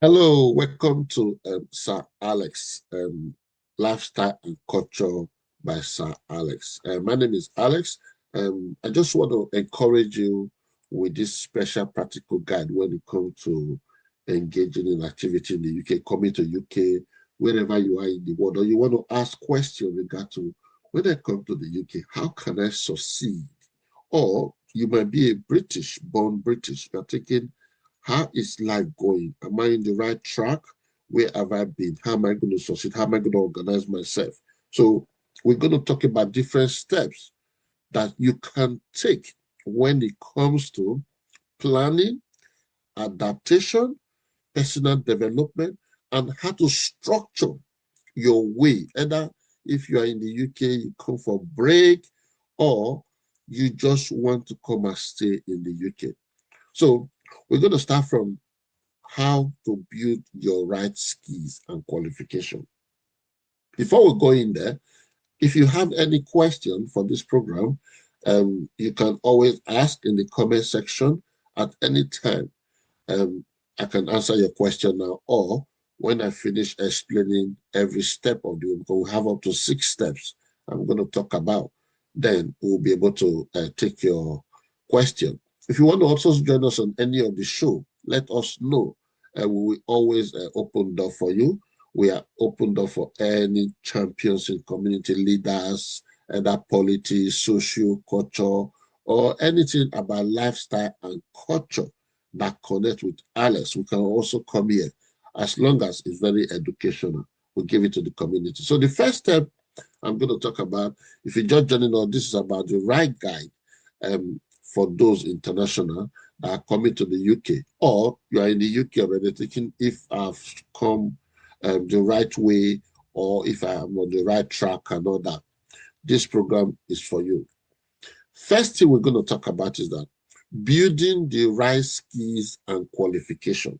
Hello, welcome to Sir Alex, Lifestyle and Culture by Sir Alex. My name is Alex. I just want to encourage you with this special practical guide when it comes to engaging in activity in the UK, coming to UK, wherever you are in the world, or you want to ask questions regard to when I come to the UK, how can I succeed? Or you might be a British, born British. You're thinking, how is life going? Am I in the right track? Where have I been? How am I going to succeed? How am I going to organize myself? So we're going to talk about different steps that you can take when it comes to planning, adaptation, personal development, and how to structure your way. Either if you are in the UK, you come for break, or you just want to come and stay in the UK. So we're going to start from how to build your right skills and qualification. Before we go in there, if you have any question for this program, you can always ask in the comment section at any time. Um, I can answer your question now, or when I finish explaining every step of the way, because we have up to 6 steps I'm going to talk about, then we'll be able to take your question. If you want to also join us on any of the show, let us know. We will always open door for you. We are open door for any champions in community leaders, either politics, social, culture, or anything about lifestyle and culture that connect with Alex. We can also come here as long as it's very educational. We give it to the community. So the first step I'm going to talk about, if you're just joining us, this is about the right guide for those international that are coming to the UK, or you are in the UK already thinking if I've come the right way or if I am on the right track and all that. This program is for you. First thing we're going to talk about is that building the right skills and qualification.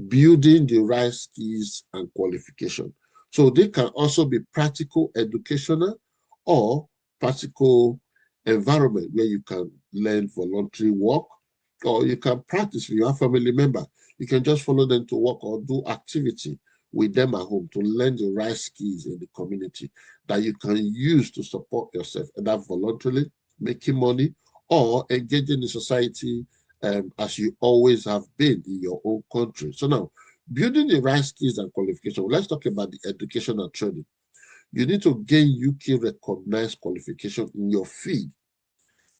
Building the right skills and qualification. So they can also be practical educational or practical environment where you can learn voluntary work, or you can practice with your family member. You can just follow them to work or do activity with them at home to learn the right skills in the community that you can use to support yourself, either voluntarily, making money, or engaging in society as you always have been in your own country. So now, building the right skills and qualification. Let's talk about the education and training. You need to gain UK recognized qualification in your field.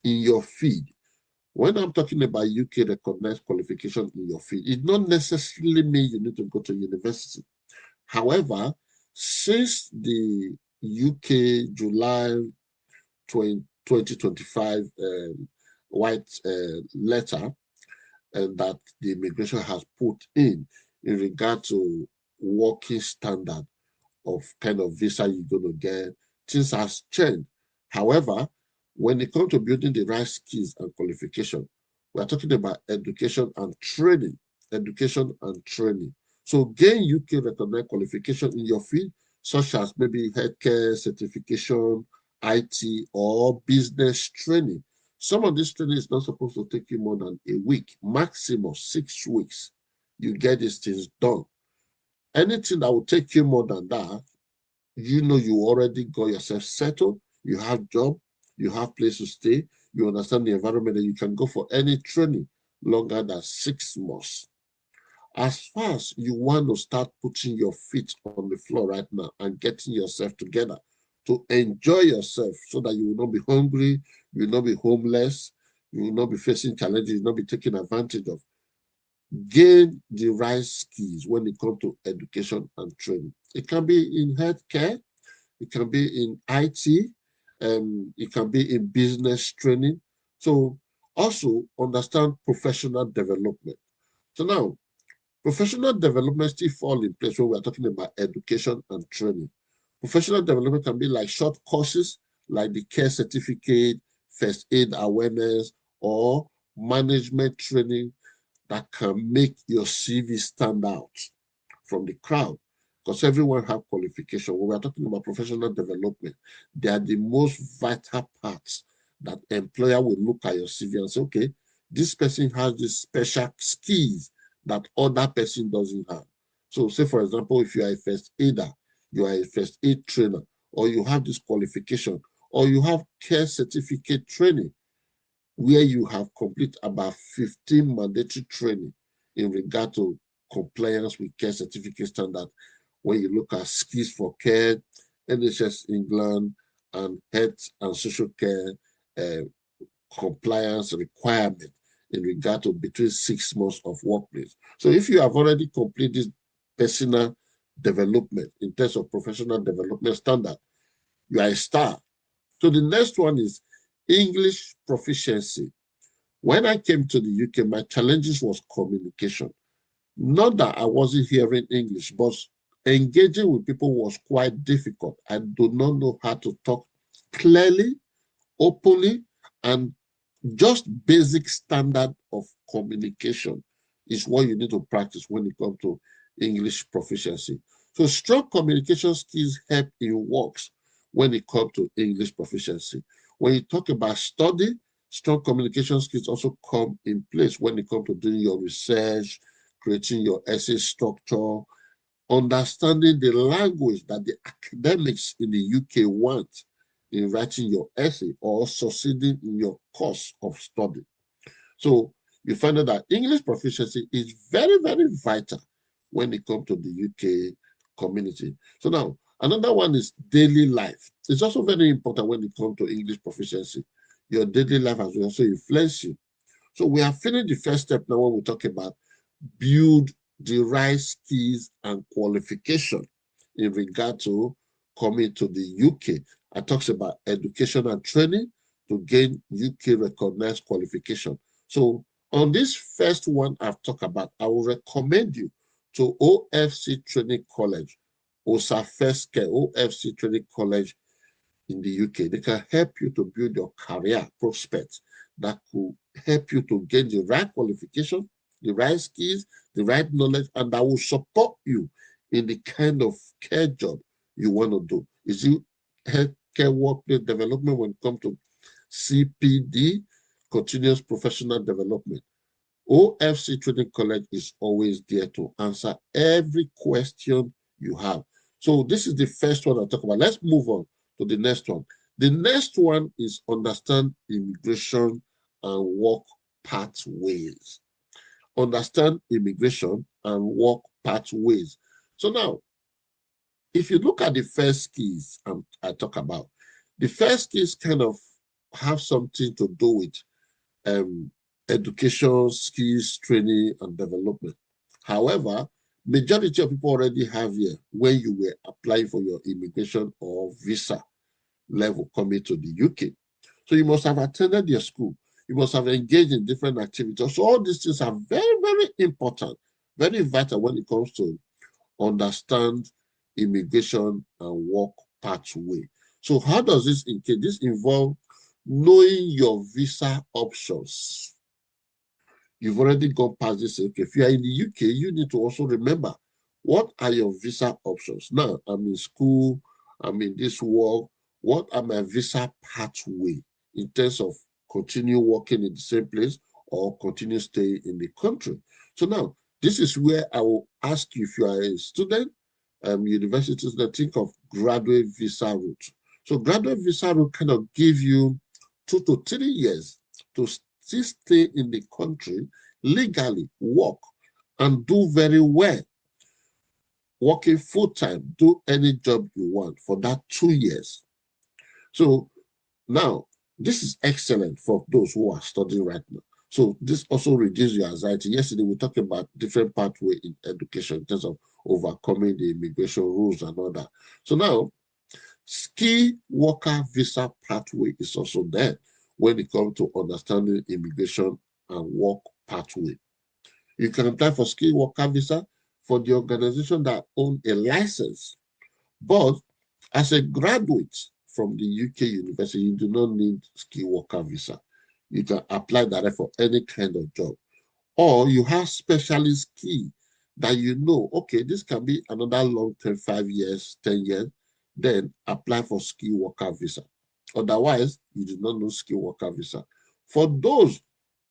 In your field. When I'm talking about UK recognized qualification in your field, it not necessarily mean you need to go to university. However, since the UK July 2025 white letter that the immigration has put in regard to working standard of kind of visa you're going to get, things has changed. However, when it comes to building the right skills and qualification, we are talking about education and training. Education and training. So gain UK recognized qualification in your field, such as maybe healthcare certification, IT, or business training. Some of this training is not supposed to take you more than a week, maximum 6 weeks. You get these things done. Anything that will take you more than that, you know you already got yourself settled, you have job, you have place to stay, you understand the environment, and you can go for any training longer than 6 months. As far as you want to start putting your feet on the floor right now and getting yourself together to enjoy yourself so that you will not be hungry, you will not be homeless, you will not be facing challenges, you will not be taken advantage of. Gain the right skills when it comes to education and training. It can be in healthcare, it can be in IT, it can be in business training. So also understand professional development. So now, professional development still fall in place when we're talking about education and training. Professional development can be like short courses, like the care certificate, first aid awareness, or management training that can make your CV stand out from the crowd, because everyone have qualification. When we're talking about professional development, they are the most vital parts that employer will look at your CV and say, okay, this person has this special skills that other person doesn't have. So say, for example, if you are a first aider, you are a first aid trainer, or you have this qualification, or you have care certificate training, where you have completed about 15 mandatory training in regard to compliance with care certificate standard. When you look at skills for care, NHS England, and health and social care uh, compliance requirement in regard to between 6 months of workplace. So if you have already completed this personal development in terms of professional development standard, you are a star. So the next one is English proficiency. When I came to the UK, my challenges was communication. Not that I wasn't hearing English, but engaging with people was quite difficult. I do not know how to talk clearly, openly, and just basic standard of communication is what you need to practice when it comes to English proficiency. So strong communication skills help in works when it comes to English proficiency. When you talk about study, strong communication skills also come in place when it comes to doing your research, creating your essay structure, understanding the language that the academics in the UK want in writing your essay or succeeding in your course of study. So you find out that English proficiency is very, very vital when it comes to the UK community. So now, another one is daily life. It's also very important when it comes to English proficiency. Your daily life has also influenced you. So we have finished the first step now when we talk about build the right skills and qualification in regard to coming to the UK. I talks about education and training to gain UK recognized qualification. So on this first one I've talked about, I will recommend you to OFC Training College, OSA First Care, OFC Training College in the UK. They can help you to build your career prospects that could help you to gain the right qualification, the right skills, the right knowledge, and that will support you in the kind of care job you want to do. Is it healthcare workplace development when it comes to CPD, continuous professional development? OFC Training College is always there to answer every question you have. So this is the first one I talk about. Let's move on to the next one. The next one is understand immigration and work pathways. Understand immigration and work pathways. So now, if you look at the first skills I talk about, the first skills kind of have something to do with education, skills, training, and development. However, majority of people already have here when you were applying for your immigration or visa level coming to the UK. So you must have attended your school. You must have engaged in different activities. So all these things are very, very important, very vital when it comes to understand immigration and work pathway. So how does this include? This involve knowing your visa options. You've already gone past this. Okay, if you are in the UK, you need to also remember what are your visa options. Now, I'm in school, I'm in this work. What are my visa pathway in terms of continue working in the same place or continue staying in the country? So now, this is where I will ask you if you are a student, university student, think of graduate visa route. So graduate visa route kind of give you 2 to 3 years to still stay in the country, legally work, and do very well. Working full-time, do any job you want for that 2 years. So now, this is excellent for those who are studying right now. So this also reduces your anxiety. Yesterday, we talked about different pathway in education in terms of overcoming the immigration rules and all that. So now, skilled worker visa pathway is also there when it comes to understanding immigration and work pathway. You can apply for skilled worker visa for the organization that own a license. But as a graduate from the UK university, you do not need skilled worker visa. You can apply that for any kind of job. Or you have specialist skill that you know, okay, this can be another long term, 5 years, 10 years, then apply for skilled worker visa. Otherwise, you do not know skilled worker visa. For those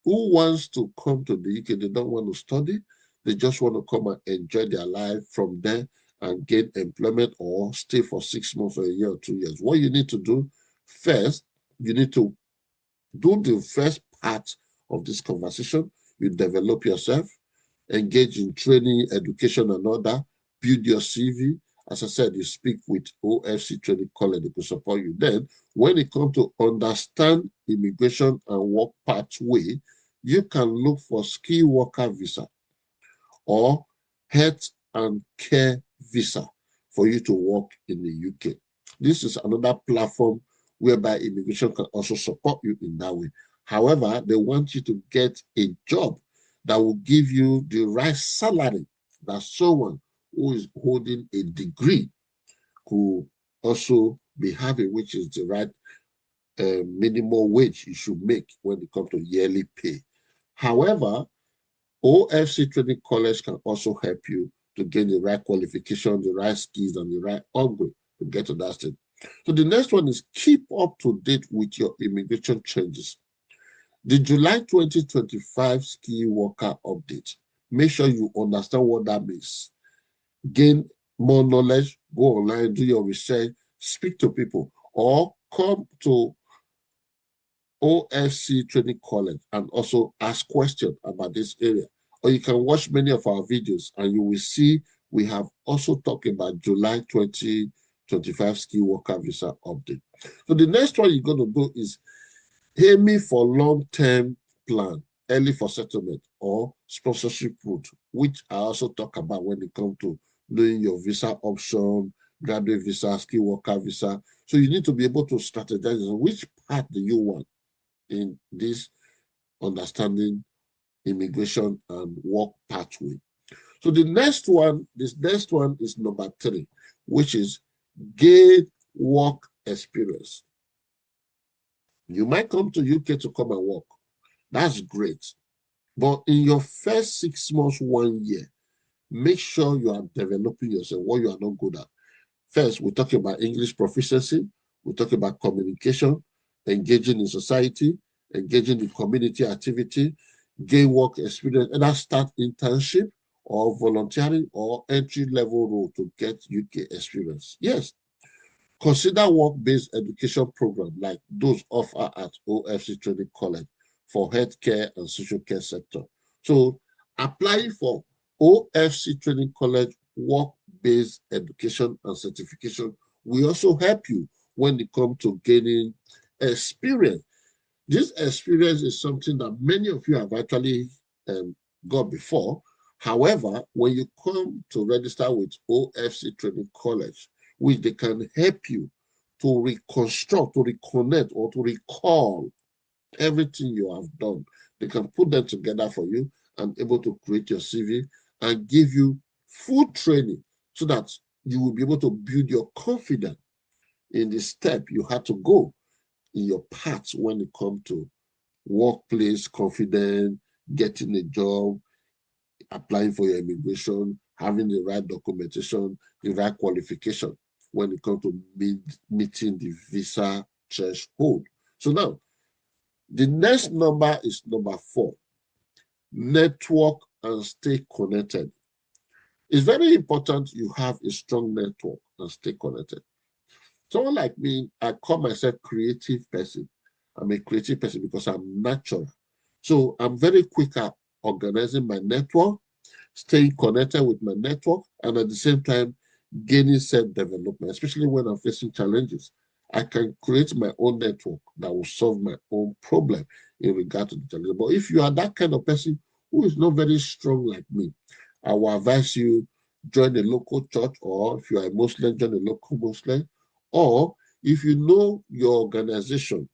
who wants to come to the UK, they don't want to study, They just want to come and enjoy their life from there and gain employment or stay for 6 months or a year or 2 years. What you need to do first, you need to do the first part of this conversation. You develop yourself, engage in training, education, and other, build your CV. As I said, you speak with OFC Training College, they could support you. Then, when it comes to understand immigration and work pathway, you can look for skilled worker visa or health and care visa for you to work in the UK. This is another platform whereby immigration can also support you in that way. However, they want you to get a job that will give you the right salary that someone who is holding a degree could also be having, which is the right minimum wage you should make when it comes to yearly pay. However, OFC Training College can also help you to gain the right qualification, the right skills, and the right upgrade to get to that stage. So the next one is keep up to date with your immigration changes. The July 2025 skill worker update. Make sure you understand what that means. Gain more knowledge, go online, do your research, speak to people, or come to OFC Training College and also ask questions about this area. Or you can watch many of our videos and you will see we have also talked about July 2025 skill worker visa update. So the next one you're going to do is aiming for long-term plan, early for settlement or sponsorship route, which I also talk about when it comes to knowing your visa option, graduate visa, skill worker visa. So you need to be able to strategize which path do you want in this understanding immigration and work pathway. So this next one is number 3, which is gain work experience. You might come to UK to come and work. That's great. But in your first 6 months, 1 year, make sure you are developing yourself, what you are not good at. First, we're talking about English proficiency. We're talking about communication, engaging in society, engaging in community activity, gain work experience, and that start internship or volunteering or entry-level role to get UK experience. Yes, consider work-based education programs like those offered at OFC Training College for healthcare and social care sector. So applying for OFC Training College work-based education and certification will also help you when it comes to gaining experience. This experience is something that many of you have actually got before. However, when you come to register with OFC Training College, which they can help you to reconstruct, to reconnect, or to recall everything you have done. They can put them together for you and able to create your CV and give you full training so that you will be able to build your confidence in the step you had to go in your path when it comes to workplace confidence, getting a job, applying for your immigration, having the right documentation, the right qualification when it comes to meeting the visa threshold. So now, the next number is number 4. Network and stay connected. It's very important you have a strong network and stay connected. Someone like me, I call myself creative person. I'm a creative person because I'm natural. So I'm very quick at organizing my network, staying connected with my network, and at the same time, gaining self-development, especially when I'm facing challenges. I can create my own network that will solve my own problem in regard to the challenge. But if you are that kind of person who is not very strong like me, I will advise you join a local church, or if you are a Muslim, join a local Muslim, or if you know your organization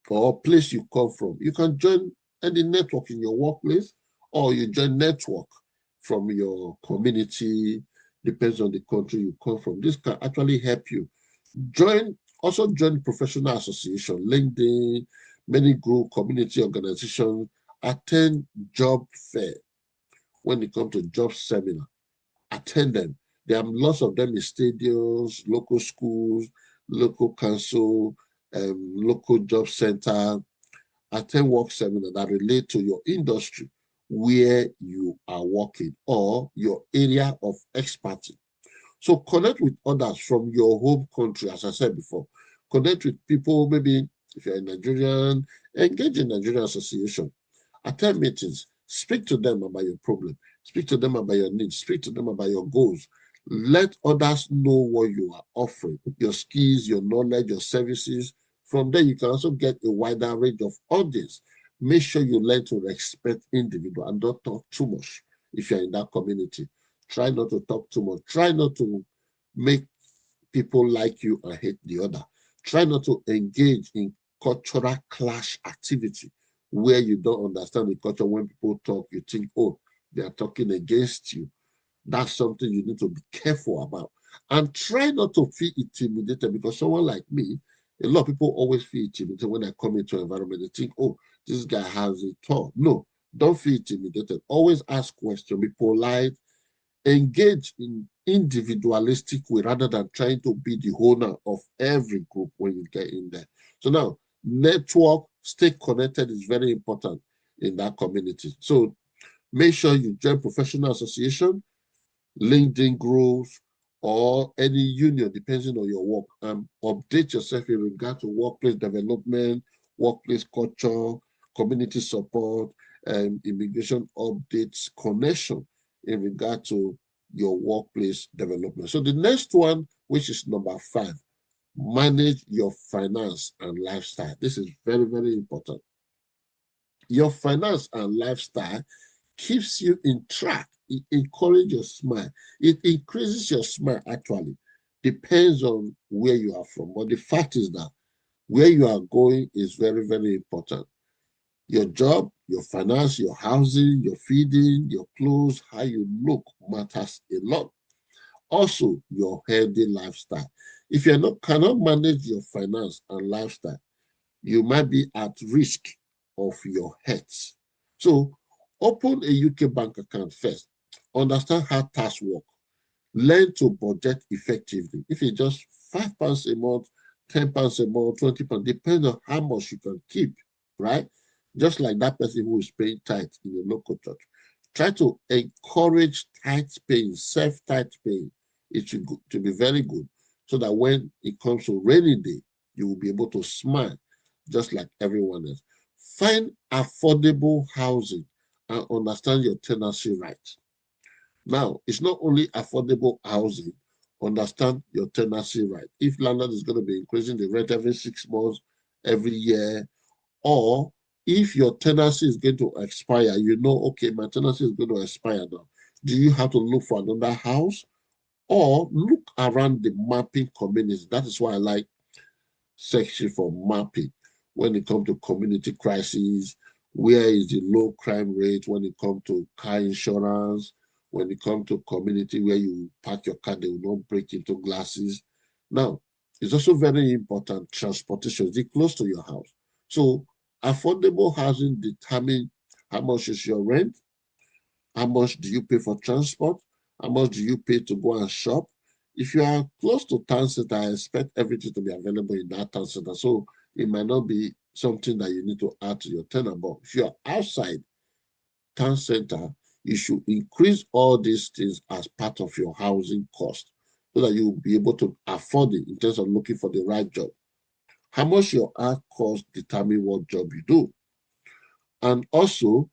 or place you come from, you can join any network in your workplace, or you join network from your community, depends on the country you come from. This can actually help you. Also join professional association, LinkedIn, many group, community organizations, attend job fair when it comes to job seminar, attend them. There are lots of them in stadiums, local schools, local council, local job center. Attend work seminar that relate to your industry where you are working or your area of expertise. So connect with others from your home country, as I said before. Connect with people, maybe if you're a Nigerian, engage in Nigerian association. Attend meetings. Speak to them about your problem. Speak to them about your needs. Speak to them about your goals. Let others know what you are offering, your skills, your knowledge, your services. From there, you can also get a wider range of audience. Make sure you learn to respect individual and don't talk too much if you're in that community. Try not to talk too much. Try not to make people like you and hate the other. Try not to engage in cultural clash activity where you don't understand the culture. When people talk, you think, oh, they are talking against you. That's something you need to be careful about. And try not to feel intimidated, because someone like me, a lot of people always feel intimidated when I come into an environment. They think, oh, this guy has a thought. No, don't feel intimidated. Always ask questions, be polite, engage in individualistic way rather than trying to be the owner of every group when you get in there. So now, network, stay connected is very important in that community. So make sure you join professional association, LinkedIn groups, or any union, depending on your work. Update yourself in regard to workplace development, workplace culture, community support, and immigration updates connection in regard to your workplace development. So the next one, which is number 5, manage your finance and lifestyle. This is very, very important. Your finance and lifestyle keeps you in track. It encourages your smile. It increases your smile, actually. Depends on where you are from. But the fact is that where you are going is very, very important. Your job, your finance, your housing, your feeding, your clothes, how you look matters a lot. Also, your healthy lifestyle. If you cannot manage your finance and lifestyle, you might be at risk of your health. So open a UK bank account first. Understand how tax work. Learn to budget effectively. If it's just £5 a month, £10 a month, £20, depends on how much you can keep, right? Just like that person who is paying tithe in a local church. Try to encourage tithe paying, self-tithe paying. It should to be very good, so that when it comes to rainy day, you will be able to smile just like everyone else. Find affordable housing and understand your tenancy rights. Now, it's not only affordable housing, understand your tenancy right. If landlord is going to be increasing the rent every 6 months, every year, or if your tenancy is going to expire, you know, okay, my tenancy is going to expire now. Do you have to look for another house, or look around the mapping communities? That is why I like section for mapping when it comes to community crises. Where is the low crime rate when it comes to car insurance? When it comes to community where you park your car, they will not break into glasses. Now, it's also very important, transportation. Is it close to your house? So affordable housing determine how much is your rent, how much do you pay for transport, how much do you pay to go and shop. If you are close to town center, I expect everything to be available in that town center. So it might not be something that you need to add to your tenant. But if you are outside town center, you should increase all these things as part of your housing cost, so that you will be able to afford it in terms of looking for the right job. How much your art cost determine what job you do. And also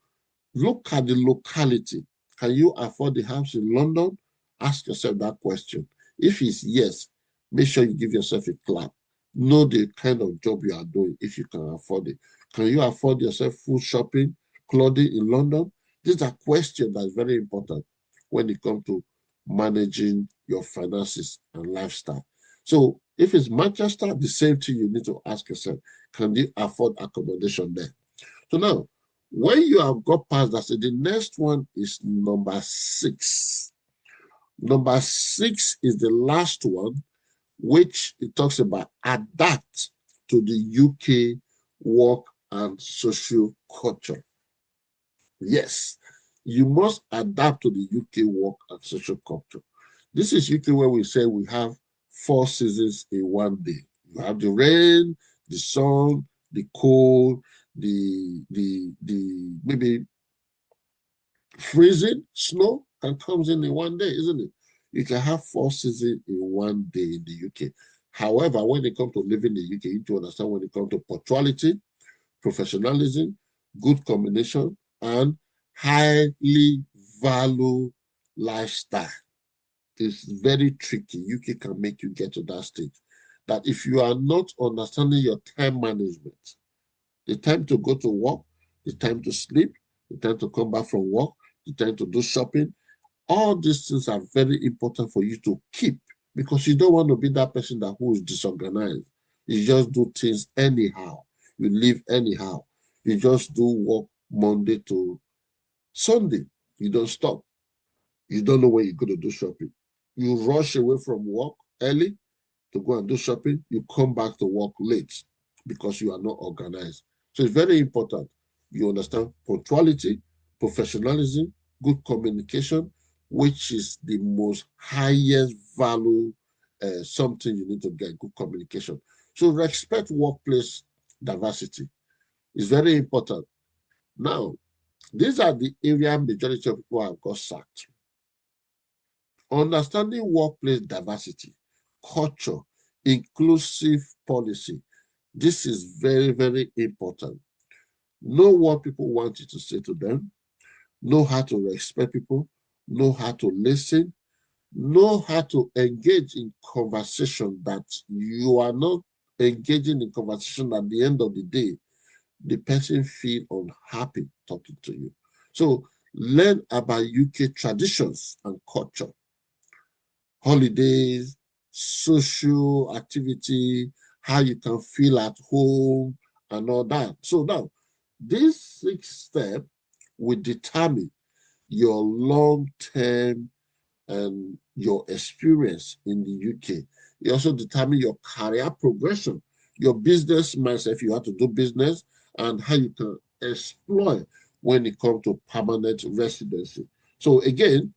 look at the locality. Can you afford the house in London? Ask yourself that question. If it's yes, make sure you give yourself a clap. Know the kind of job you are doing if you can afford it. Can you afford yourself food shopping, clothing in London? These are questions that are very important when it comes to managing your finances and lifestyle. So if it's Manchester, the same thing you need to ask yourself, can you afford accommodation there? So now, when you have got past that, so the next one is number 6. Number 6 is the last one, which it talks about adapt to the UK work and social culture. Yes, you must adapt to the UK work and social culture. This is UK where we say we have 4 seasons in one day. You have the rain, the sun, the cold, the maybe Freezing, snow can comes in one day, isn't it? You can have 4 seasons in one day in the UK. However, when it comes to living in the UK, you need to understand when it comes to punctuality, professionalism, good combination, and highly value lifestyle. It's very tricky. UK can make you get to that stage. That if you are not understanding your time management, the time to go to work, the time to sleep, the time to come back from work, the time to do shopping, all these things are very important for you to keep because you don't want to be that person that who is disorganized. You just do things anyhow. You live anyhow. You just do work Monday to Sunday. You don't stop. You don't know when you're going to do shopping. You rush away from work early to go and do shopping. You come back to work late because you are not organized. So it's very important. You understand punctuality, professionalism, good communication, which is the most highest value something you need to get, good communication. So respect workplace diversity is very important. Now, these are the area majority of people have got sacked. Understanding workplace diversity, culture, inclusive policy. This is very, very important. Know what people want you to say to them, know how to respect people, know how to listen, know how to engage in conversation that you are not engaging in conversation at the end of the day, the person feel unhappy talking to you. So learn about UK traditions and culture, holidays, social activity, how you can feel at home, and all that. So now, this 6 step will determine your long-term and your experience in the UK. It also determine your career progression, your business mindset, if you have to do business, and how you can exploit when it comes to permanent residency. So again,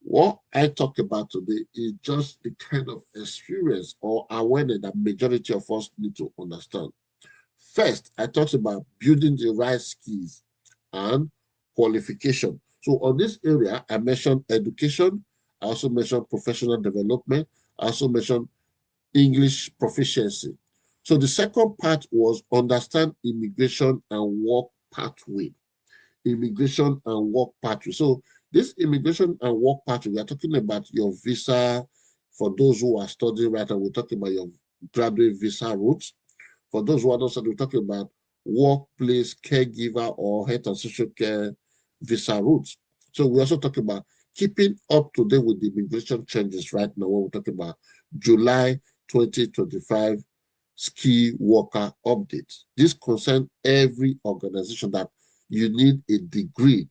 what I talk about today is just the kind of experience or awareness that majority of us need to understand. First, I talked about building the right skills and qualification. So on this area, I mentioned education. I also mentioned professional development. I also mentioned English proficiency. So the second part was understand immigration and work pathway. Immigration and work pathway. So this immigration and work pathway, we are talking about your visa for those who are studying right now. We're talking about your graduate visa routes. For those who are not studying, we're talking about workplace caregiver or health and social care visa routes. So we also talk about keeping up to date with the immigration changes right now when we're talking about July 2025 ski worker updates. This concerns every organization that you need a degree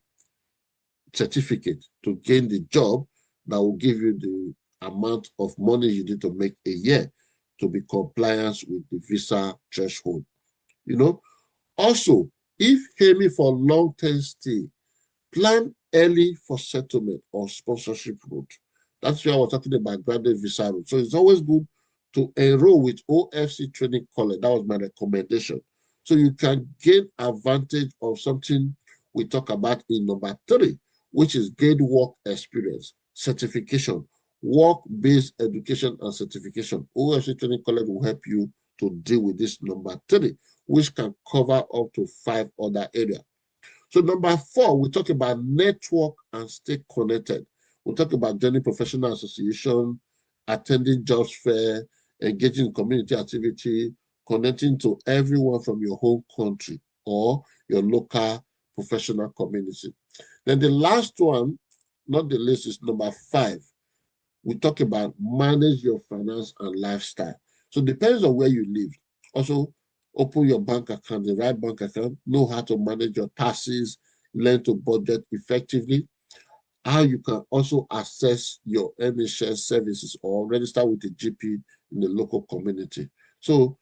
certificate to gain the job that will give you the amount of money you need to make a year to be compliant with the visa threshold. You know, also, if aiming for long-term stay, plan early for settlement or sponsorship route. That's why I was talking about graduate visa route. So it's always good to enroll with OFC Training College. That was my recommendation. So you can gain advantage of something we talk about in number 3, which is gain work experience, certification, work-based education and certification. OFC Training College will help you to deal with this number 3, which can cover up to 5 other areas. So number 4, we talk about network and stay connected. We talk about joining professional association, attending jobs fair, engaging in community activity, connecting to everyone from your home country or your local professional community. Then the last one, not the least, is number 5. We talk about manage your finance and lifestyle. So it depends on where you live. Also, open your bank account, the right bank account, know how to manage your taxes, learn to budget effectively, how you can also access your NHS services or register with the GP in the local community. So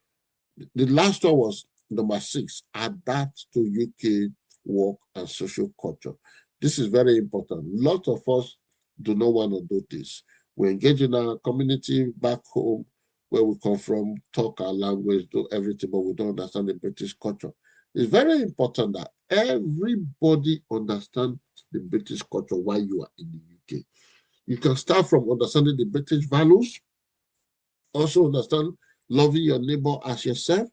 the last one was number 6, adapt to UK work and social culture. This is very important. A lot of us do not want to do this. We engage in our community back home where we come from, talk our language, do everything, but we don't understand the British culture. It's very important that everybody understands the British culture while you are in the UK. You can start from understanding the British values, also understand loving your neighbor as yourself,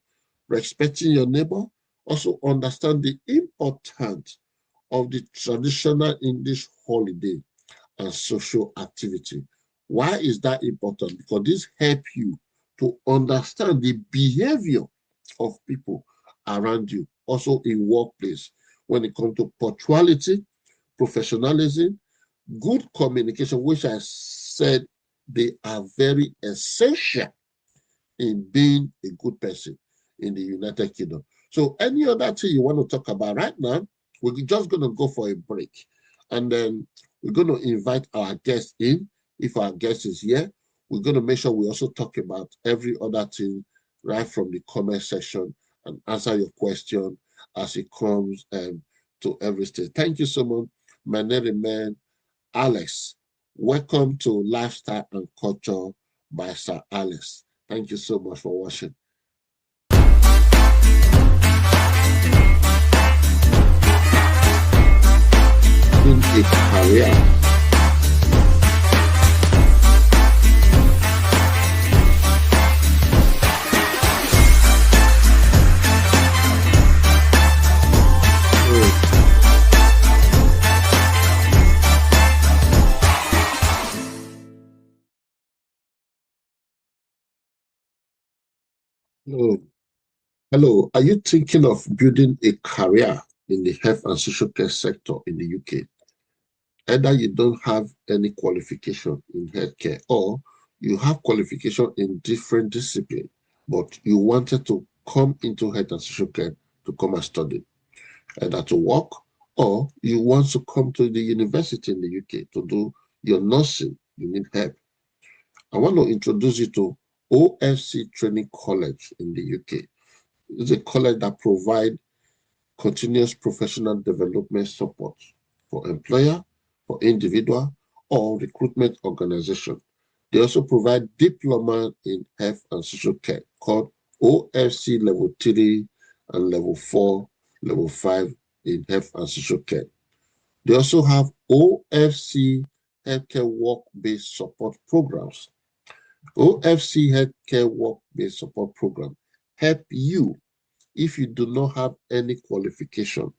respecting your neighbor, also understand the importance of the traditional English holiday and social activity. Why is that important? Because this helps you to understand the behavior of people around you, also in workplace, when it comes to punctuality, professionalism, good communication, which I said they are very essential in being a good person in the United Kingdom. So any other thing you want to talk about right now, we're just going to go for a break. And then we're going to invite our guest in. If our guest is here, we're going to make sure we also talk about every other thing right from the comment section and answer your question as it comes to every stage. Thank you so much. My name is Alex. Welcome to Lifestyle and Culture by Sir Alex. Thank you so much for watching. In a career. Hello. Hello. Are you thinking of building a career in the health and social care sector in the UK? Either you don't have any qualification in healthcare or you have qualification in different disciplines, but you wanted to come into health and social care to come and study, either to work or you want to come to the university in the UK to do your nursing, you need help. I want to introduce you to OFC Training College in the UK. It's a college that provides continuous professional development support for employer, for individual, or recruitment organization. They also provide diploma in health and social care called OFC Level 3 and Level 4, Level 5 in health and social care. They also have OFC Healthcare Work-Based Support Programs. OFC Healthcare Work-Based Support Program help you if you do not have any qualification.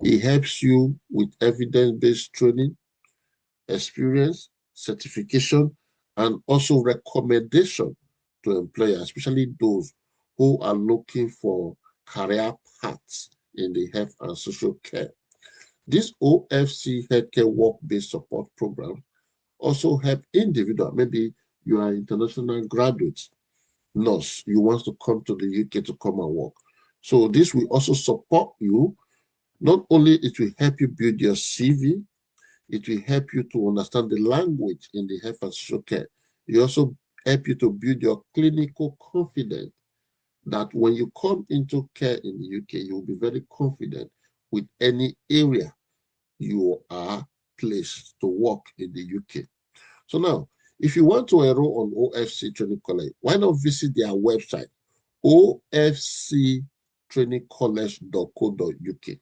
It helps you with evidence-based training, experience, certification, and also recommendation to employers, especially those who are looking for career paths in the health and social care. This OFC Healthcare Work-Based Support Program also help individuals. Maybe you are international graduates, nurse, you want to come to the UK to come and work. So this will also support you. Not only it will help you build your CV, it will help you to understand the language in the health and social care. It also help you to build your clinical confidence that when you come into care in the UK, you will be very confident with any area you are placed to work in the UK. So now, if you want to enroll on OFC Training College, why not visit their website, ofctrainingcollege.co.uk.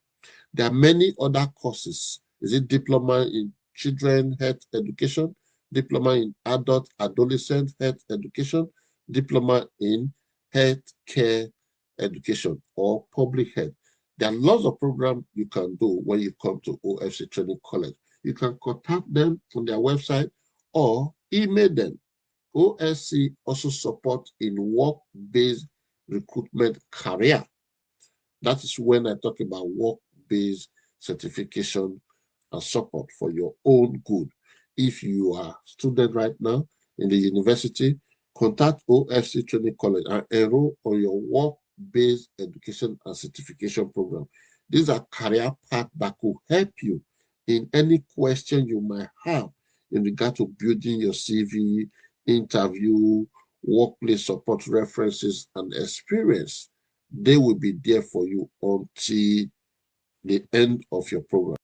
There are many other courses. Is it diploma in children health education, diploma in adult adolescent health education, diploma in health care education, or public health? There are lots of programs you can do when you come to OFC Training College. You can contact them on their website or email them. OFC also support in work-based recruitment career. That is when I talk about work-based certification and support for your own good. If you are a student right now in the university, contact OFC Training College and enroll on your work-based education and certification program. These are career paths that could help you in any question you might have in regard to building your CV, interview, workplace support references, and experience. They will be there for you until the end of your program.